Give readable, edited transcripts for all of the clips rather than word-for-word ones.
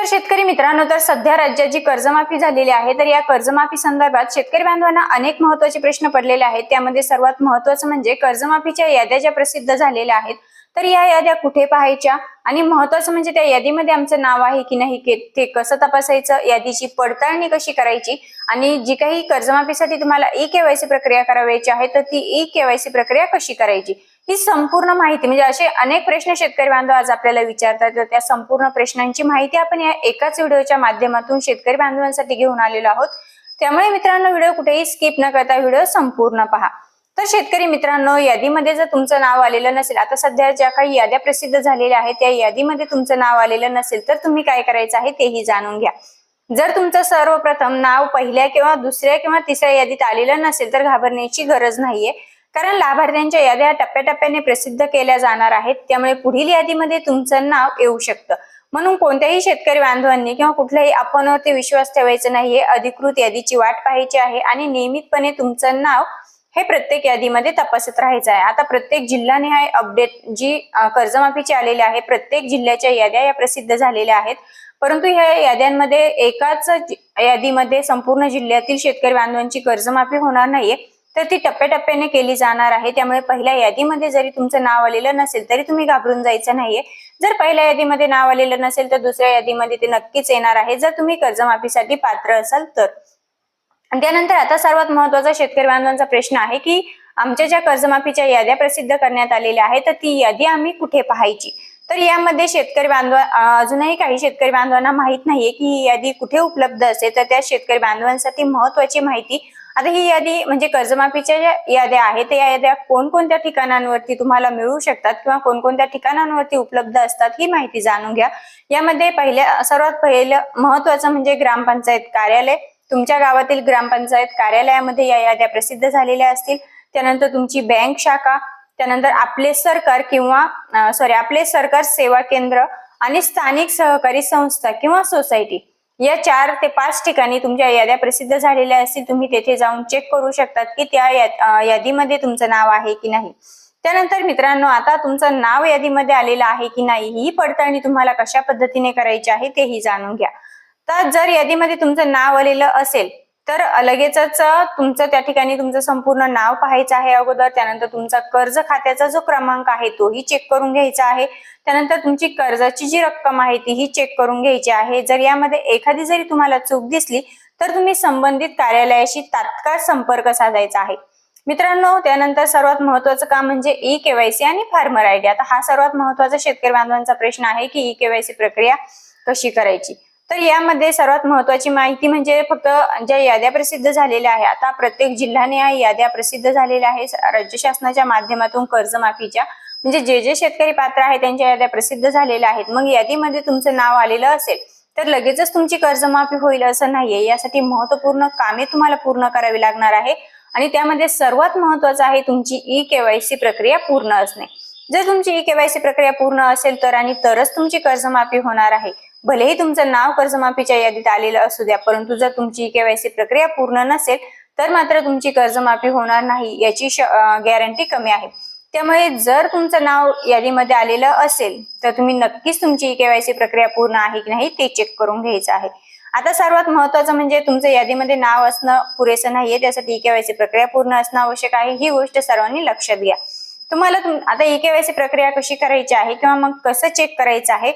शेतकरी मित्रांनो, तर सध्या राज्याची कर्जमाफी झालेली आहे। तर या कर्जमाफी संदर्भात शेतकरी बांधवांना अनेक महत्त्वाचे प्रश्न पडलेले आहेत। त्यामध्ये सर्वात महत्त्वाचं म्हणजे कर्जमाफीच्या याद्या ज्या प्रसिद्ध झालेल्या आहेत, तर या याद्या कुठे पाहायच्या आणि महत्त्वाचं म्हणजे त्या यादीमध्ये आमचं नाव आहे की नाही ते कसं तपासायचं, यादीची पडताळणी कशी करायची आणि जी काही कर्जमाफीसाठी तुम्हाला ई-केवायसी प्रक्रिया करायची आहे तर ती ई-केवायसी प्रक्रिया कशी करायची, ही संपूर्ण माहिती म्हणजे असे अनेक प्रश्न शेतकरी बांधव आज आपल्याला विचारतात। तर त्या संपूर्ण प्रश्नांची माहिती आपण या एकाच व्हिडिओच्या माध्यमातून शेतकरी बांधवांसाठी घेऊन आलेलो आहोत। त्यामुळे मित्रांनो, व्हिडिओ कुठेही स्किप न करता व्हिडिओ संपूर्ण पहा। तर शेतकरी मित्रांनो, यादीमध्ये जर तुमचं नाव आलेलं नसेल, आता सध्या ज्या काही याद्या प्रसिद्ध झालेल्या आहेत त्या यादीमध्ये तुमचं नाव आलेलं नसेल तर तुम्ही काय करायचं आहे तेही जाणून घ्या। जर तुमचं सर्वप्रथम नाव पहिल्या किंवा दुसऱ्या किंवा तिसऱ्या यादीत आलेलं नसेल तर घाबरण्याची गरज नाहीये, कारण लाभार्थ्यांच्या याद्या टप्प्याटप्प्याने प्रसिद्ध केल्या जाणार आहेत। त्यामुळे पुढील यादीमध्ये तुमचं नाव येऊ शकतं। म्हणून कोणत्याही शेतकरी बांधवांनी किंवा कुठल्याही अफवांवरती विश्वास ठेवायचा नाहीये। अधिकृत यादीची वाट पाहायची आहे आणि नियमितपणे तुमचं नाव हे प्रत्येक यादीमध्ये तपासत राहायचं आहे। आता प्रत्येक जिल्हानिहाय अपडेट जी कर्जमाफीची आलेली आहे, प्रत्येक जिल्ह्याच्या याद्या या प्रसिद्ध झालेल्या आहेत, परंतु ह्या याद्यांमध्ये एकाच यादीमध्ये संपूर्ण जिल्ह्यातील शेतकरी बांधवांची कर्जमाफी होणार नाहीये, तर ती टप्प्याटप्प्याने केली जाणार आहे। त्यामुळे पहिल्या यादीमध्ये जरी तुमचं नाव आलेलं नसेल तरी तुम्ही घाबरून जायचं नाहीये। जर पहिल्या यादीमध्ये नाव आलेलं नसेल तर दुसऱ्या यादीमध्ये ते नक्कीच येणार आहे, जर तुम्ही कर्जमाफीसाठी पात्र असाल तर। त्यानंतर आता सर्वात महत्त्वाचा शेतकरी बांधवांचा प्रश्न आहे की आमच्या ज्या कर्जमाफीच्या याद्या प्रसिद्ध करण्यात आलेल्या आहेत तर ती यादी आम्ही कुठे पाहायची। तर यामध्ये शेतकरी बांधव अजूनही काही शेतकरी बांधवांना माहित नाहीये की ही यादी कुठे उपलब्ध असेल, तर त्या शेतकरी बांधवांसाठी महत्त्वाची माहिती, आता ही यादी म्हणजे कर्जमाफीच्या ज्या याद्या आहेत या याद्या कोणकोणत्या ठिकाणांवरती तुम्हाला मिळू शकतात किंवा कोणकोणत्या ठिकाणांवरती उपलब्ध असतात ही माहिती जाणून घ्या। यामध्ये सर्वात पहिलं महत्त्वाचं म्हणजे ग्रामपंचायत कार्यालय। तुमच्या गावातील ग्रामपंचायत कार्यालयामध्ये या याद्या प्रसिद्ध झालेल्या असतील। त्यानंतर तुमची बँक शाखा, त्यानंतर आपले सरकार सेवा केंद्र आणि स्थानिक सहकारी संस्था किंवा सोसायटी, या 4 ते 5 ठिकाणी तुमच्या याद्या प्रसिद्ध झालेल्या असतील। तुम्ही तेथे जाऊन चेक करू शकतात की त्या यादीमध्ये तुमचं नाव आहे की नाही। त्यानंतर मित्रांनो, आता तुमचं नाव यादीमध्ये आलेलं आहे की नाही ही पडताळणी तुम्हाला कशा पद्धतीने करायची आहे तेही जाणून घ्या। तर जर यादीमध्ये तुमचं नाव आलेलं असेल तर लगेचच तुमचं त्या ठिकाणी तुमचं संपूर्ण नाव पाहायचं आहे अगोदर। त्यानंतर तुमचा कर्ज खात्याचा जो क्रमांक आहे तोही चेक करून घ्यायचा आहे। त्यानंतर तुमची कर्जाची जी रक्कम आहे तीही चेक करून घ्यायची आहे। जर यामध्ये एखादी जरी तुम्हाला चूक दिसली तर तुम्ही संबंधित कार्यालयाशी तात्काळ संपर्क साधायचा आहे मित्रांनो। त्यानंतर सर्वात महत्त्वाचं काम म्हणजे ई-केवायसी आणि फार्मर आयडी। आता हा सर्वात महत्त्वाचा शेतकरी बांधवांचा प्रश्न आहे की ई-केवायसी प्रक्रिया कशी करायची। तर यामध्ये सर्वात महत्त्वाची माहिती म्हणजे फक्त ज्या याद्या प्रसिद्ध झालेल्या आहेत, आता प्रत्येक जिल्ह्याने या याद्या प्रसिद्ध झालेल्या आहेत राज्य शासनाच्या माध्यमातून कर्जमाफीच्या, म्हणजे जे शेतकरी पात्र आहे त्यांच्या याद्या प्रसिद्ध झालेल्या आहेत। मग यादीमध्ये तुमचं नाव आलेलं असेल तर लगेचच तुमची कर्जमाफी होईल असं नाहीये। यासाठी महत्त्वपूर्ण कामे तुम्हाला पूर्ण करावी लागणार आहे आणि त्यामध्ये सर्वात महत्त्वाचं आहे तुमची ई-केवायसी प्रक्रिया पूर्ण असणे। जर तुमची ई-केवायसी प्रक्रिया पूर्ण असेल तर आणि तरच तुमची कर्जमाफी होणार आहे। भलेही तुमचं नाव कर्जमाफीच्या यादीत आलेलं असू द्या, परंतु जर तुमची ई-केवायसी प्रक्रिया पूर्ण नसेल तर मात्र तुमची कर्जमाफी होणार नाही, याची गॅरंटी कमी आहे। त्यामुळे जर तुमचं नाव यादीमध्ये आलेलं असेल तर तुम्ही नक्कीच तुमची ई-केवायसी प्रक्रिया पूर्ण आहे की नाही ते चेक करून घ्यायचं आहे। आता सर्वात महत्त्वाचं म्हणजे तुमचं यादीमध्ये नाव असणं पुरेसं नाहीये, त्यासाठी ई-केवायसी प्रक्रिया पूर्ण असणं आवश्यक आहे। ही गोष्ट सर्वांनी लक्षात घ्या। तुम्हाला आता ई-केवायसी प्रक्रिया कशी करायची आहे किंवा मग कसं चेक करायचं आहे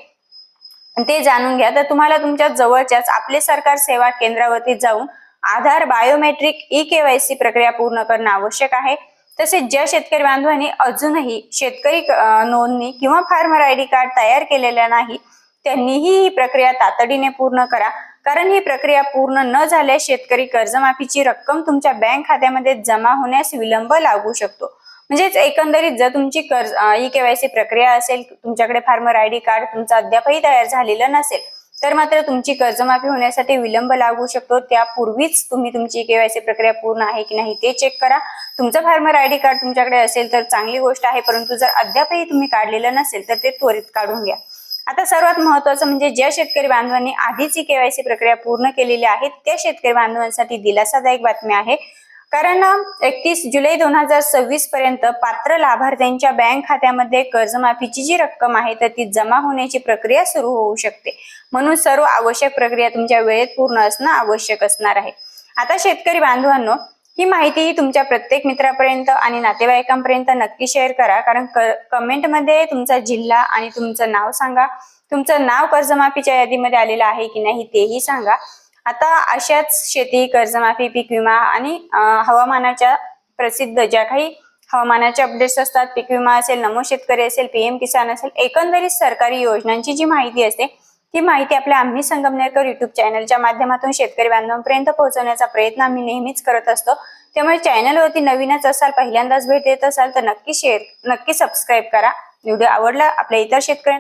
ते जाणून घ्या। तर तुम्हाला तुमच्या जवळच्याच आपले सरकार सेवा केंद्रावरती जाऊन आधार बायोमेट्रिक ई-केवायसी प्रक्रिया पूर्ण करणं आवश्यक आहे। तसेच ज्या शेतकरी बांधवांनी अजूनही शेतकरी नोंदणी किंवा फार्मर आयडी कार्ड तयार केलेला नाही त्यांनीही ही प्रक्रिया तातडीने पूर्ण करा, कारण ही प्रक्रिया पूर्ण न झाल्यास शेतकरी कर्जमाफीची रक्कम तुमच्या बँक खात्यामध्ये जमा होण्यास विलंब लागू शकतो। म्हणजेच एकंदरीत जर तुमची ई-केवायसी प्रक्रिया असेल, तुमच्याकडे फार्मर आयडी कार्ड तुमचं अद्यापही तयार झालेलं नसेल तर मात्र तुमची कर्जमाफी होण्यासाठी विलंब लागू शकतो। त्यापूर्वीच तुम्ही तुमची ई-केवायसी प्रक्रिया पूर्ण आहे की नाही ते चेक करा। तुमचं फार्मर आयडी कार्ड तुमच्याकडे असेल तर चांगली गोष्ट आहे, परंतु जर अद्यापही तुम्ही काढलेलं नसेल तर ते त्वरित काढून घ्या। आता सर्वात महत्त्वाचं म्हणजे ज्या शेतकरी बांधवांनी आधीच ई-केवायसी प्रक्रिया पूर्ण केलेली आहे त्या शेतकरी बांधवांसाठी दिलासादायक बातमी आहे। कारण 31 जुलै 2026 पर्यंत पात्र लाभार्थ्यांच्या बँक खात्यामध्ये कर्जमाफीची जी रक्कम आहे तर ती जमा होण्याची प्रक्रिया सुरू होऊ शकते. म्हणून सर्व आवश्यक प्रक्रिया तुमच्या वेळेत पूर्ण असणं आवश्यक असणार आहे. आता शेतकरी बांधवांनो, ही माहिती तुमच्या प्रत्येक मित्रापर्यंत आणि नातेवाईकांपर्यंत नक्की शेअर करा. कारण कमेंटमध्ये तुमचा जिल्हा आणि तुमचं नाव सांगा. तुमचं नाव कर्जमाफीच्या यादीमध्ये आलेलं आहे की नाही तेही सांगा. आता अशाच शेती, कर्जमाफी, पीक विमा आणि हवामानाच्या प्रसिद्ध ज्या काही हवामानाचे अपडेट्स असतात, पीक विमा असेल, नमो शेतकरी असेल, PM किसान असेल, एकंदरीत सरकारी योजनांची जी माहिती असते ती माहिती आपल्या आम्ही संगमनेरकर युट्यूब चॅनलच्या माध्यमातून शेतकरी बांधवांपर्यंत पोहोचवण्याचा प्रयत्न आम्ही नेहमीच करत असतो. त्यामुळे चॅनलवरती नवीनच असाल, पहिल्यांदाच भेट देत असाल तर नक्की सबस्क्राईब करा. व्हिडिओ आवडला आपल्या इतर शेतकऱ्यांना